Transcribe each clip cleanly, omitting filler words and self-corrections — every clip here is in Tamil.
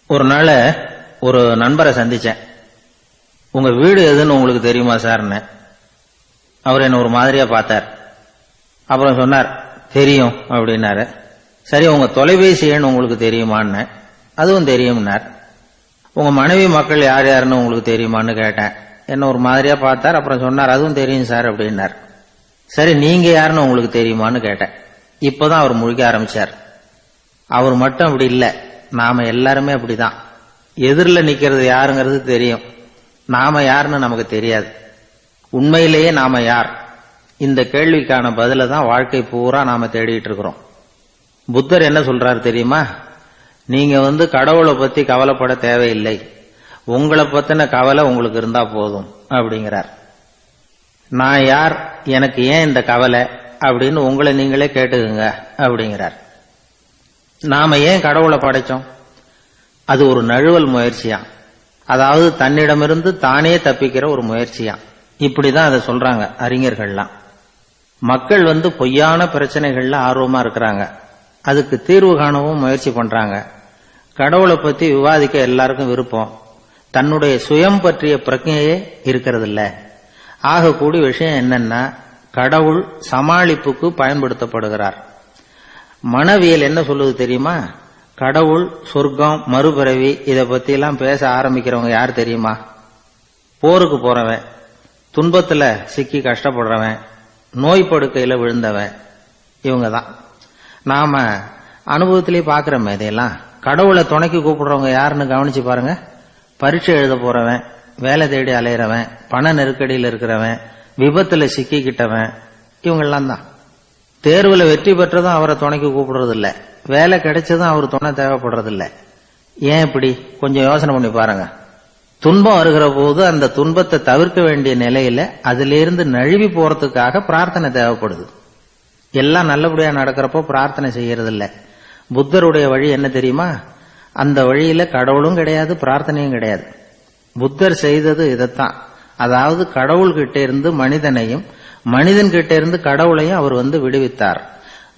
ஒரு நாள் ஒரு நண்பரை சந்திச்சேன். உங்க வீடு எதுன்னு உங்களுக்கு தெரியுமா சார்ன்னு. அவர் என்ன ஒரு மாதிரியா பார்த்தார். அப்புறம் சொன்னார் தெரியும் அப்படின்னாரு. சரி உங்க தொலைபேசி எண் உங்களுக்கு தெரியுமான்னு. அதுவும் தெரியும்னார். உங்க மனைவி மக்கள் யார் யாருன்னு உங்களுக்கு தெரியுமான்னு கேட்டேன். என்ன ஒரு மாதிரியா பார்த்தார். அப்புறம் சொன்னார் அதுவும் தெரியும் சார் அப்படின்னார். சரி நீங்க யாருன்னு உங்களுக்கு தெரியுமான்னு கேட்டேன். இப்பதான் அவர் முழிக்க ஆரம்பிச்சார். அவர் மட்டும் அப்படி இல்ல, நாம எல்லாருமே அப்படிதான். எதிரில் நிக்கிறது யாருங்கிறது தெரியும், நாம யாருன்னு நமக்கு தெரியாது. உண்மையிலேயே நாம யார்? இந்த கேள்விக்கான பதில தான் வாழ்க்கை பூரா நாம தேடிட்டு இருக்கிறோம். புத்தர் என்ன சொல்றாரு தெரியுமா? நீங்க கடவுளை பத்தி கவலைப்பட தேவையில்லை, உங்களை பத்தின கவலை உங்களுக்கு இருந்தா போதும் அப்படிங்கிறார். நான் யார், எனக்கு ஏன் இந்த கவலை அப்படின்னு உங்களை நீங்களே கேட்டுக்குங்க அப்படிங்கிறார். நாம ஏன் கடவுளை படைச்சோம்? அது ஒரு நழுவல் முயற்சியா, அதாவது தன்னிடமிருந்து தானே தப்பிக்கிற ஒரு முயற்சியா. இப்படிதான் அதை சொல்றாங்க அறிஞர்கள்லாம். மக்கள் பொய்யான பிரச்சனைகள்ல ஆர்வமா இருக்கிறாங்க, அதுக்கு தீர்வு காணவும் முயற்சி பண்றாங்க. கடவுளை பத்தி விவாதிக்க எல்லாருக்கும் விருப்பம், தன்னுடைய சுயம் பற்றிய பிரஜையே இருக்கிறது இல்ல. ஆகக்கூடிய விஷயம் என்னன்னா, கடவுள் சமாளிப்புக்கு பயன்படுத்தப்படுகிறார். மனவியல் என்ன சொல்லுது தெரியுமா? கடவுள், சொர்க்கம், மறுபிறவி இதை பத்தி எல்லாம் பேச ஆரம்பிக்கிறவங்க யார் தெரியுமா? போருக்கு போறவன், துன்பத்துல சிக்கி கஷ்டப்படுறவன், நோய் படுக்கையில விழுந்தவன், இவங்க தான். நாம அனுபவத்திலே பாக்குறோமே இதையெல்லாம். கடவுளை துணைக்கு கூப்பிடுறவங்க யாருன்னு கவனிச்சு பாருங்க. பரீட்சை எழுத போறவன், வேலை தேடி அலையிறவன், பண நெருக்கடியில் இருக்கிறவன், விபத்துல சிக்கிக்கிட்டவன், இவங்கெல்லாம் தான். தேர்வுல வெற்றி பெற்றதும் அவரை துணைக்கு கூப்பிடுறது இல்ல, வேலை கிடைச்சதும் அவர் துணை தேவைப்படுறது இல்ல. ஏன் இப்படி? கொஞ்சம் யோசனை பண்ணி பாருங்க. துன்பம் வருகிற போது அந்த துன்பத்தை தவிர்க்க வேண்டிய நிலையில அதிலிருந்து நழுவி போறதுக்காக பிரார்த்தனை தேவைப்படுது. எல்லாம் நல்லபடியா நடக்கிறப்போ பிரார்த்தனை செய்யறது இல்ல. புத்தருடைய வழி என்ன தெரியுமா? அந்த வழியில கடவுளும் கிடையாது, பிரார்த்தனையும் கிடையாது. புத்தர் செய்தது இதைத்தான். அதாவது கடவுள்கிட்ட இருந்து மனிதனையும், மனிதன் கிட்ட இருந்து கடவுளையும் அவர் விடுவித்தார்.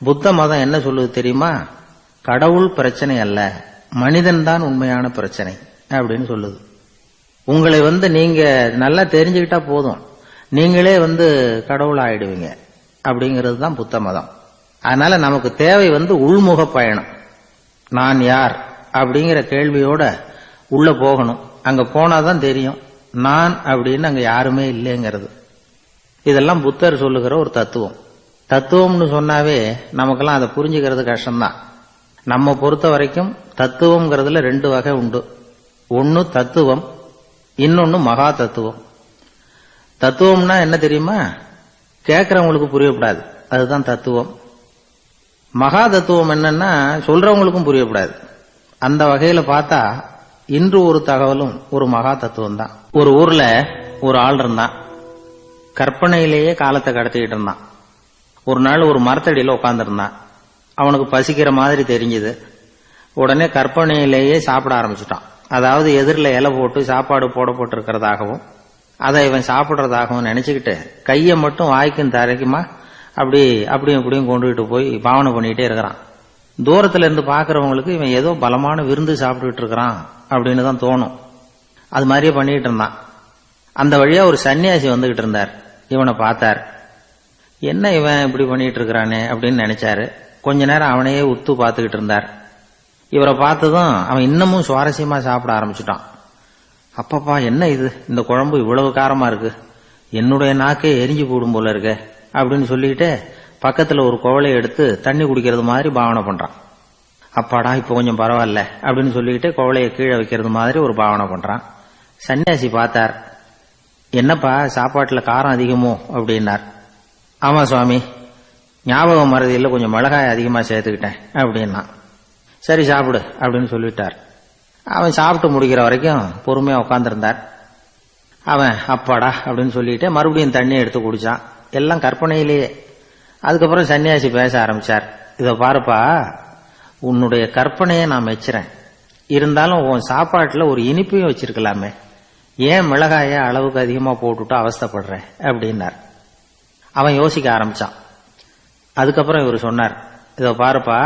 புத்த மதம் என்ன சொல்லுது தெரியுமா? கடவுள் பிரச்சனை அல்ல, மனிதன் தான் உண்மையான பிரச்சனை அப்படின்னு சொல்லுது. உங்களை நீங்க நல்லா தெரிஞ்சுக்கிட்டா போதும், நீங்களே கடவுள் ஆயிடுவீங்க அப்படிங்கிறது தான் புத்த மதம். அதனால நமக்கு தேவை உள்முக பயணம். நான் யார் அப்படிங்கிற கேள்வியோட உள்ள போகணும். அங்க போனாதான் தெரியும் நான் அப்படின்னு அங்க யாருமே இல்லைங்கிறது. இதெல்லாம் புத்தர் சொல்லுகிற ஒரு தத்துவம். தத்துவம்னு சொன்னாவே நமக்கெல்லாம் அதை புரிஞ்சுக்கிறது கஷ்டம்தான். நம்ம பொறுத்த வரைக்கும் தத்துவம்ங்கிறதுல ரெண்டு வகை உண்டு. ஒன்னு தத்துவம், இன்னொன்னு மகா தத்துவம். தத்துவம்னா என்ன தெரியுமா? கேட்கறவங்களுக்கு புரியப்படாது, அதுதான் தத்துவம். மகா தத்துவம் என்னன்னா சொல்றவங்களுக்கும் புரியப்படாது. அந்த வகையில பார்த்தா இன்று ஒரு தகவலும் ஒரு மகா தத்துவம் தான். ஒரு ஊர்ல ஒரு ஆள் இருந்தான், கற்பனையிலேயே காலத்தை கடத்திக்கிட்டு இருந்தான். ஒரு நாள் ஒரு மரத்தடியில உட்கார்ந்துருந்தான். அவனுக்கு பசிக்கிற மாதிரி தெரிஞ்சது. உடனே கற்பனையிலேயே சாப்பிட ஆரம்பிச்சுட்டான். அதாவது எதிரில் இலை போட்டு சாப்பாடு போடப்பட்டிருக்கிறதாகவும் அதை இவன் சாப்பிட்றதாகவும் நினைச்சுக்கிட்டு கையை மட்டும் வாய்க்கும் தரைக்குமா அப்படியும் இப்படியும் கொண்டுகிட்டு போய் பாவனை பண்ணிக்கிட்டே இருக்கிறான். தூரத்துல இருந்து பாக்குறவங்களுக்கு இவன் ஏதோ பலமான விருந்து சாப்பிட்டுட்டு இருக்கிறான் அப்படின்னு தான் தோணும். அது மாதிரியே பண்ணிட்டு இருந்தான். அந்த வழியா ஒரு சன்னியாசி வந்துகிட்டு இருந்தார். இவனை பார்த்தார். என்ன இவன் இப்படி பண்ணிட்டு இருக்கிறானே அப்படின்னு நினைச்சாரு. கொஞ்ச நேரம் அவனையே உத்து பார்த்துக்கிட்டு இருந்தார். இவரை பார்த்ததும் அவன் இன்னமும் சுவாரஸ்யமா சாப்பிட ஆரம்பிச்சுட்டான். அப்பப்பா என்ன இது, இந்த குழம்பு இவ்வளவு காரமா இருக்கு, என்னுடைய நாக்கே எரிஞ்சு போடும் போல இருக்கு அப்படின்னு சொல்லிட்டு பக்கத்துல ஒரு குவளையை எடுத்து தண்ணி குடிக்கிறது மாதிரி பாவனை பண்றான். அப்பாடா இப்ப கொஞ்சம் பரவாயில்ல அப்படின்னு சொல்லிட்டு குவளையை கீழே வைக்கிறது மாதிரி ஒரு பாவனை பண்றான். சன்னியாசி பார்த்தார். என்னப்பா சாப்பாட்டுல காரம் அதிகமோ அப்படின்னார். ஆமா சுவாமி, ஞாபகம் மறதியில் கொஞ்சம் மிளகாய் அதிகமா சேர்த்துக்கிட்டேன் அப்படின்னா. சரி சாப்பிடு அப்படின்னு சொல்லிட்டார். அவன் சாப்பிட்டு முடிக்கிற வரைக்கும் பொறுமையா உட்கார்ந்துருந்தார். அவன் அப்பாடா அப்படின்னு சொல்லிட்டு மறுபடியும் தண்ணி எடுத்து குடிச்சான். எல்லாம் கற்பனையிலேயே. அதுக்கப்புறம் சன்னியாசி பேச ஆரம்பிச்சார். இத பாருப்பா, உன்னுடைய கற்பனையை நான் மெச்சுறேன், இருந்தாலும் உன் சாப்பாட்டுல ஒரு இனிப்பையும் வச்சிருக்கலாமே, ஏன் மிளகாய அளவுக்கு அதிகமா போட்டுட்டு அவஸ்தைப்படுற அப்படின்னார். அவன் யோசிக்க ஆரம்பிச்சான். அதுக்கப்புறம் இவர் சொன்னார், இத பாருப்பா,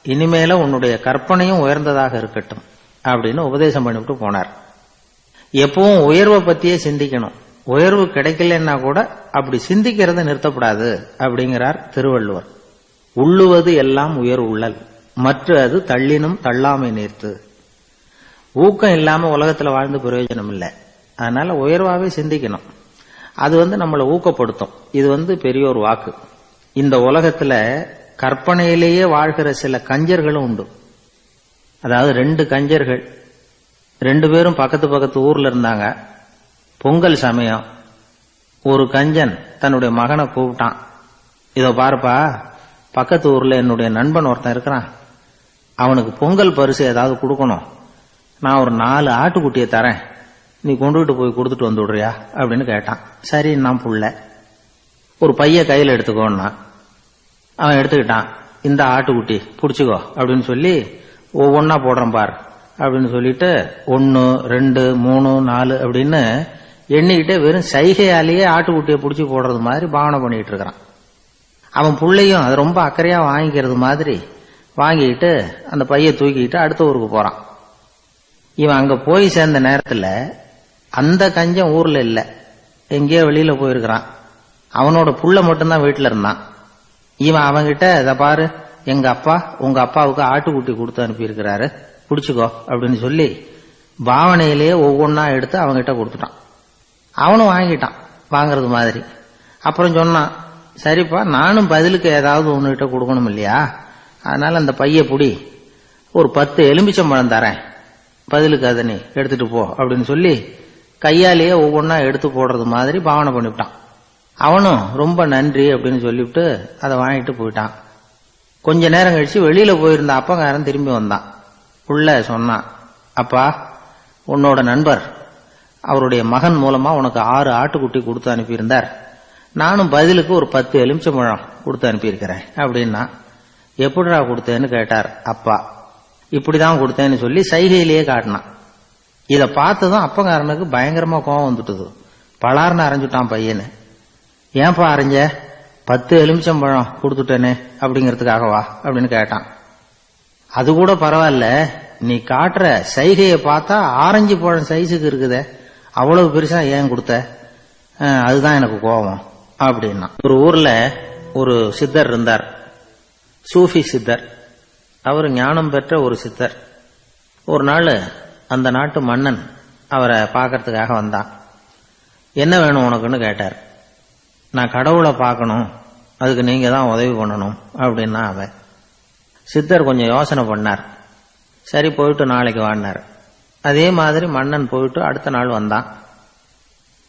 இனிமேல உன்னுடைய கற்பனையும் உயர்ந்ததாக இருக்கட்டும், அப்படின்னு உபதேசம் பண்ணிவிட்டு போனார். எப்பவும் உயர்வை பத்தியே சிந்திக்கணும். உயர்வு கிடைக்கலன்னா கூட அப்படி சிந்திக்கிறத நிறுத்தப்படாது அப்படிங்கிறார் திருவள்ளுவர். உள்ளுவது எல்லாம் உயர் உள்ளல், மற்ற அது தள்ளினும் தள்ளாமை நேர்த்து. ஊக்கம் இல்லாம உலகத்துல வாழ்ந்து பிரயோஜனம் இல்லை. அதனால உயர்வாவே சிந்திக்கணும். அது நம்மளை ஊக்கப்படுத்தும். இது பெரியோர் வாக்கு. இந்த உலகத்துல கற்பனையிலேயே வாழ்கிற சில கஞ்சர்களும் உண்டு. அதாவது 2 கஞ்சர்கள் 2 பேரும் பக்கத்து பக்கத்து ஊர்ல இருந்தாங்க. பொங்கல் சமயம் ஒரு கஞ்சன் தன்னுடைய மகனை கூப்பிட்டான். இதோ பாருப்பா, பக்கத்து ஊர்ல என்னுடைய நண்பன் ஒருத்தன் இருக்கிறான், அவனுக்கு பொங்கல் பரிசு ஏதாவது கொடுக்கணும், நான் ஒரு 4 ஆட்டுக்குட்டியை தரேன், நீ கொண்டுகிட்டு போய் கொடுத்துட்டு வந்து விடுறியா அப்படின்னு கேட்டான். சரி, நான் புள்ள ஒரு பைய கையில் எடுத்துக்கோன்னா அவன் எடுத்துக்கிட்டான். இந்த ஆட்டுக்குட்டி புடிச்சுக்கோ அப்படின்னு சொல்லி ஒவ்வொன்னா போடுறேன் பார் அப்படின்னு சொல்லிட்டு 1 2 3 4 அப்படின்னு எண்ணிக்கிட்டே வெறும் சைகையாலேயே ஆட்டுக்குட்டியை பிடிச்சி போடுறது மாதிரி பாவனை பண்ணிட்டு இருக்கிறான். அவன் புள்ளையும் அது ரொம்ப அக்கறையா வாங்கிக்கிறது மாதிரி வாங்கிட்டு அந்த பைய தூக்கிட்டு அடுத்த ஊருக்கு போறான். இவன் அங்க போய் சேர்ந்த நேரத்துல அந்த கஞ்சன் ஊர்ல இல்ல, எங்கேயோ வெளியில போயிருக்கிறான். அவனோட புள்ள மட்டும்தான் வீட்டுல இருந்தான். இவன் அவன்கிட்ட, இதை பாரு, எங்க அப்பா உங்க அப்பாவுக்கு ஆட்டுக்குட்டி கொடுத்து அனுப்பியிருக்கிறாரு, பிடிச்சுக்கோ அப்படின்னு சொல்லி பாவனையிலேயே ஒவ்வொன்னா எடுத்து அவன்கிட்ட கொடுத்துட்டான். அவனும் வாங்கிட்டான் வாங்கறது மாதிரி. அப்புறம் சொன்னான், சரிப்பா, நானும் பதிலுக்கு ஏதாவது ஒன்னுகிட்ட கொடுக்கணும் இல்லையா, அதனால அந்த பைய புடி, ஒரு 10 எலுமிச்சம்பழம் தரேன், பதிலுக்கு அதை நீ எடுத்துட்டு போ அப்படின்னு சொல்லி கையாலேயே ஒவ்வொன்னா எடுத்து போடுறது மாதிரி பாவனை பண்ணிவிட்டான். அவனும் ரொம்ப நன்றி அப்படின்னு சொல்லிவிட்டு அதை வாங்கிட்டு போயிட்டான். கொஞ்ச நேரம் கழிச்சு வெளியில போயிருந்த அப்பங்காரன் திரும்பி வந்தான். உள்ள சொன்னான், அப்பா, உன்னோட நண்பர் அவருடைய மகன் மூலமா உனக்கு 6 ஆட்டுக்குட்டி கொடுத்து அனுப்பியிருந்தார், நானும் பதிலுக்கு ஒரு 10 எலுமிச்சம்பழம் கொடுத்து அனுப்பியிருக்கிறேன் அப்படின்னா. எப்படிடா கொடுத்தேன்னு கேட்டார் அப்பா. இப்படிதான் கொடுத்தேன்னு சொல்லி சைகையிலேயே காட்டினான். இதை பார்த்ததும் அப்பங்காரனுக்கு பயங்கரமா கோபம் வந்துட்டுது. பலார்னு அரைஞ்சுட்டான் பையனு. ஏன்பா அரைஞ்ச? 10 எலுமிச்சம்பழம் கொடுத்துட்டேனே அப்படிங்கிறதுக்காகவா அப்படின்னு கேட்டான். அது கூட பரவாயில்ல, நீ காட்டுற சைகையை பார்த்தா ஆரஞ்சு பழம் சைஸுக்கு இருக்குதே, அவ்வளவு பெருசா ஏன் கொடுத்த? அதுதான் எனக்கு கோபம் அப்படின்னா. ஒரு ஊர்ல ஒரு சித்தர் இருந்தார், சூஃபி சித்தர். அவர் ஞானம் பெற்ற ஒரு சித்தர். ஒரு நாள் அந்த நாட்டு மன்னன் அவரை பார்க்கறதுக்காக வந்தான். என்ன வேணும் உனக்குன்னு கேட்டார். நான் கடவுளை பார்க்கணும், அதுக்கு நீங்க தான் உதவி பண்ணணும் அப்படின்னா அவன். சித்தர் கொஞ்சம் யோசனை பண்ணார். சரி, போயிட்டு நாளைக்கு வாடினார். அதே மாதிரி மன்னன் போயிட்டு அடுத்த நாள் வந்தான்.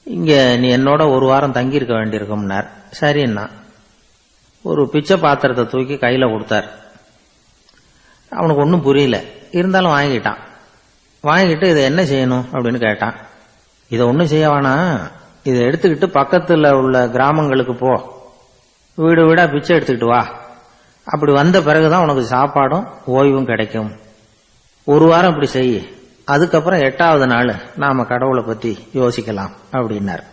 இங்க நீ என்னோட ஒரு வாரம் தங்கியிருக்க வேண்டியிருக்கும்னார். சரின்னா ஒரு பிச்சை பாத்திரத்தை தூக்கி கையில கொடுத்தார். அவனுக்கு ஒன்றும் புரியல, இருந்தாலும் வாங்கிட்டான். வாங்கிட்டு இதை என்ன செய்யணும் அப்படின்னு கேட்டான். இதை ஒன்றும் செய்ய வேணாம், இதை எடுத்துக்கிட்டு பக்கத்துல உள்ள கிராமங்களுக்கு போ, வீடு வீடா பிச்சை எடுத்துக்கிட்டு வா, அப்படி வந்த பிறகுதான் உனக்கு சாப்பாடும் ஓய்வும் கிடைக்கும். ஒரு வாரம் இப்படி செய், அதுக்கப்புறம் 8வது நாள் நாம கடவுளை பத்தி யோசிக்கலாம் அப்படின்னார்.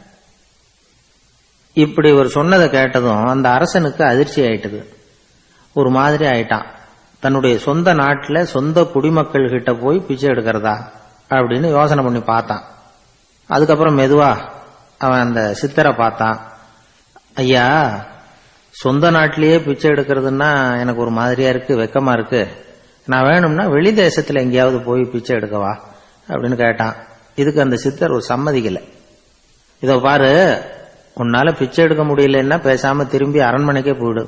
இப்படி ஒரு சொன்னதை கேட்டதும் அந்த அரசனுக்கு அதிர்ச்சி ஆயிட்டது. ஒரு மாதிரி ஆயிட்டான். தன்னுடைய சொந்த நாட்டில் சொந்த குடிமக்கள் கிட்ட போய் பிச்சை எடுக்கிறதா அப்படின்னு யோசனை பண்ணி பார்த்தான். அதுக்கப்புறம் மெதுவா அவன் அந்த சித்தரை பார்த்தான். ஐயா, சொந்த நாட்டிலேயே பிச்சை எடுக்கிறதுன்னா எனக்கு ஒரு மாதிரியா இருக்கு, வெக்கமா இருக்கு, நான் வேணும்னா வெளி தேசத்துல எங்கேயாவது போய் பிச்சை எடுக்கவா அப்படின்னு கேட்டான். இதுக்கு அந்த சித்தர் ஒரு சம்மதிக்கல. இதோ பாரு, உன்னால பிச்சை எடுக்க முடியலன்னா பேசாம திரும்பி அரண்மனைக்கே போயிடு,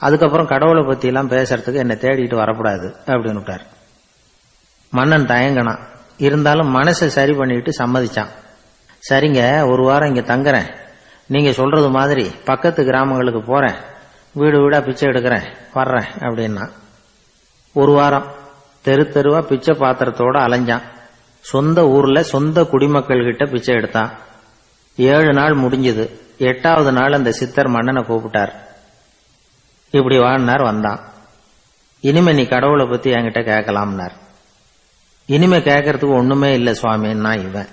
அதுக்கப்புறம் கடவுளை பத்தி எல்லாம் பேசுறதுக்கு என்னை தேடிட்டு வரக்கூடாது அப்படின்னு விட்டார். மன்னன் தயங்கினான், இருந்தாலும் மனசை சரி பண்ணிட்டு சம்மதிச்சான். சரிங்க, ஒரு வாரம் இங்க தங்குறேன், நீங்க சொல்றது மாதிரி பக்கத்து கிராமங்களுக்கு போறேன், வீடு வீடா பிச்சை எடுக்கிறேன், வர்றேன் அப்படின்னா. ஒரு வாரம் தெரு தெருவா பிச்சை பாத்திரத்தோட அலைஞ்சான். சொந்த ஊர்ல சொந்த குடிமக்கள் கிட்ட பிச்சை எடுத்தான். 7 நாள் முடிஞ்சது. 8வது நாள் அந்த சித்தர் மன்னனை கூப்பிட்டார். இப்படி வாழ்னார். வந்தான். இனிமே நீ கடவுளை பத்தி என்கிட்ட கேட்கலாம்னார். இனிமே கேட்கறதுக்கு ஒண்ணுமே இல்லை சுவாமின்னா இவன்.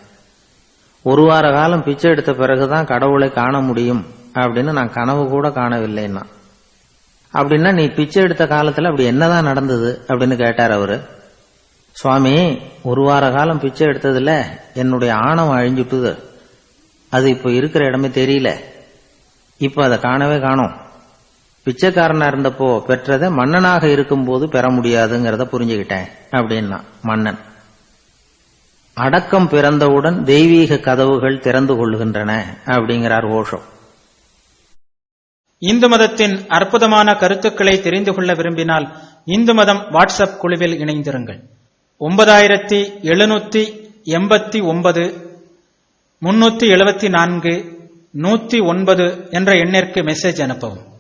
ஒரு வார காலம் பிச்சை எடுத்த பிறகுதான் கடவுளை காண முடியும் அப்படின்னு நான் கனவு கூட காணவில்லைன்னா. அப்படின்னா நீ பிச்சை எடுத்த காலத்துல அப்படி என்னதான் நடந்தது அப்படின்னு கேட்டார் அவரு. சுவாமி, ஒரு வார காலம் பிச்சை எடுத்ததுல என்னுடைய ஆணவம் அழிஞ்சுட்டுது. அது இப்ப இருக்கிற இடமே தெரியல. இப்ப அதை காணவே காணோம். பிச்சைக்காரனா இருந்தப்போ பெற்றதை மன்னனாக இருக்கும்போது பெற முடியாதுங்கிறத புரிஞ்சுக்கிட்டேன் அப்படின்னா மன்னன். அடக்கம் பிறந்தவுடன் தெய்வீக கதவுகள் திறந்து கொள்ளுகின்றன அப்படிங்கிறார் ஓஷோ. இந்து மதத்தின் அற்புதமான கருத்துக்களை தெரிந்து கொள்ள விரும்பினால் இந்து மதம் வாட்ஸ்அப் குழுவில் இணைந்திருங்கள். 9789 374 109 என்ற எண்ணிற்கு மெசேஜ் அனுப்பவும்.